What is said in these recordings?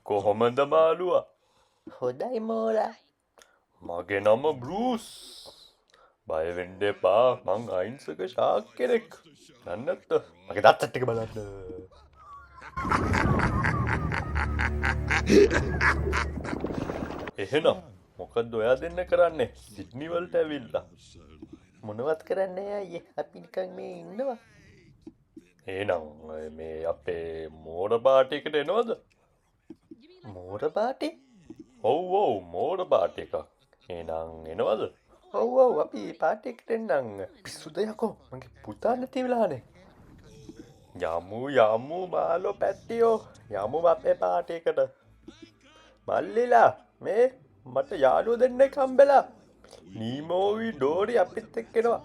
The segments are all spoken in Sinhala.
කොහොමද මාළුවා? හොඳයි මෝරා. මගේ නම බෲස්. බය වෙන්න එපා. මං අහිංසක ෂාක් කෙනෙක්. දන්නේ නැත්ද? මගේ දත් ටික බලන්න. එහෙනම් මොකද්ද ඔයා දෙන්න කරන්නේ? සිඩ්නි වලට ඇවිල්ලා. මොනවත් කරන්නේ අයියේ. අපි නිකන් මේ ඉන්නවා. එහෙනම් මේ අපේ මෝඩ පාටියකට එනවද? මෝර පාටේ? ඔව් ඔව් මෝඩ පාටි එකක්. එහෙනම් එනවද? ඔව් ඔව් අපි පාටේකට එන්නම්. පිස්සුද යකෝ? මගේ පුතා නැති වෙලානේ. යමු මාලෝ පැට්ටියෝ. යමු අපේ පාටියකට. මල්ලිලා මේ මට යාළුවෝ දෙන්නෙක් හම්බෙලා. නීමෝවි ඩෝරි අපිත් එක්ක එනවා.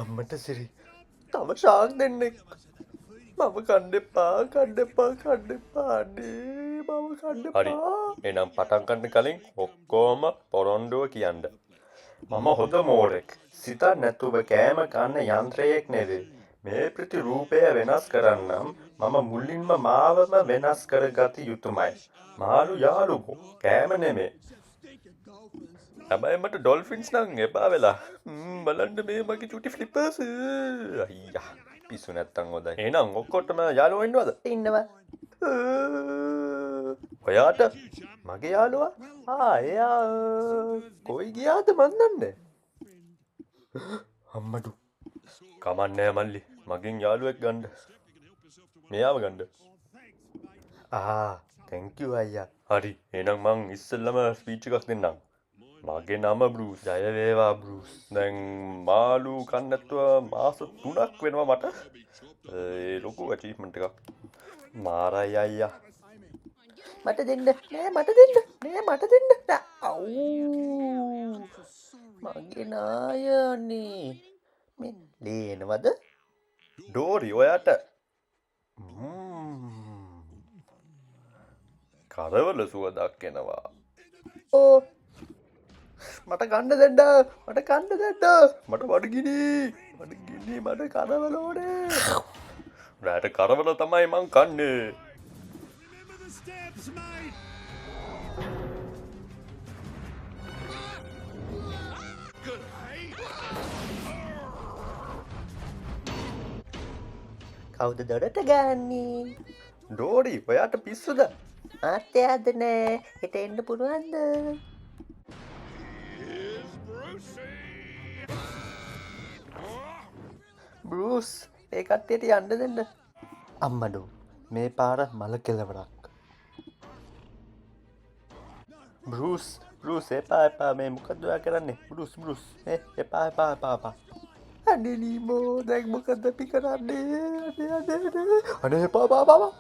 අම්මට සිරි. තව ෂාක් දෙන්නෙක්. මම කන්න එපා අනේ මම කන්න එපා. හරි. එහෙනම් පටන් ගන්න කලින් ඔක්කොම පොරොන්දුව කියන්න. මම හොඳ මෝඩෙක්. සිතක් නැතුව කෑම කන්න යන්ත්‍රයෙක් නෙවෙයි. මේ ප්‍රතිරූපය වෙනස් කරන්නම් මම මුලින්ම මාවම වෙනස් කරගත යුතුමයි. මාළු යාළුවෝ කෑම නෙමේ. හැබැයි මට ඩොල්ෆින්ස් නම් එපා වෙලා. බලන්න මේ මගේ චුටි ෆ්ලිපර්ස්. අයියා පිස්සු නැත්තම් හොඳයි. එහෙනම් ඔක්කොටම යාළුවෝ ඉන්නවද? ඉන්නවා. ඔයාට මගේ යාළුවා එයා කොයි ගියාද මන් දන්නේ. අම්මඩු කමන්නෑ මල්ලි මගෙන් යාළුවෙක් ගන්න. මෙයාව ගන්න. තැන්ක් යූ අයියා. හරි එහෙනම් මං ඉස්සෙල්ලම ස්පීච් එකක් දෙන්නම්. මගේ නම බෲස්. ජය වේවා බෲස්. දැන් මාළු කන්න නැතුව මාස 3ක් වෙනවා මට. ඒ ලොකු අචීව්මන්ට් එකක්. මාරයි අයියා. මට දෙන්න. නෑ මට දෙන්න. අව්. මගේ නායනේ. මේ ලේනවද? ඩෝරි ඔයාට කරවල සුවදක් එනවා. ඕ මට කන්න දෙන්න. මට බඩගිනි මට කරවල ඕනේ. රෑට කරවල තමයි මං කන්නේ. කවුද දොරට ගන්නේ? ඩෝරි ඔයාට පිස්සුද? ආත්‍යයද නෑ. හෙට එන්න පුළුවන්ද? බෲස් ඒ කට්ටියට යන්න දෙන්න. අම්මඩෝ මේ පාර මල කෙලවරක්. බෲස් එපා මේ මොකද්ද ඔයා කරන්නේ? බෲස් එපා. අනේ නීමෝ දැන් මොකද අපි කරන්නේ? අනේ එපා.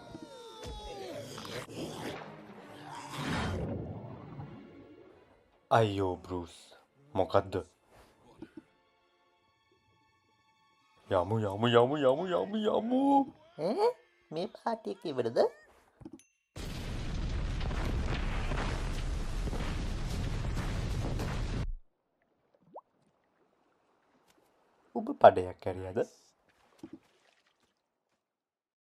අයියෝ බෲස් මොකද්ද? යමු. මේ පාටිය කිවරද? ඔබ පඩයක් කැරියද?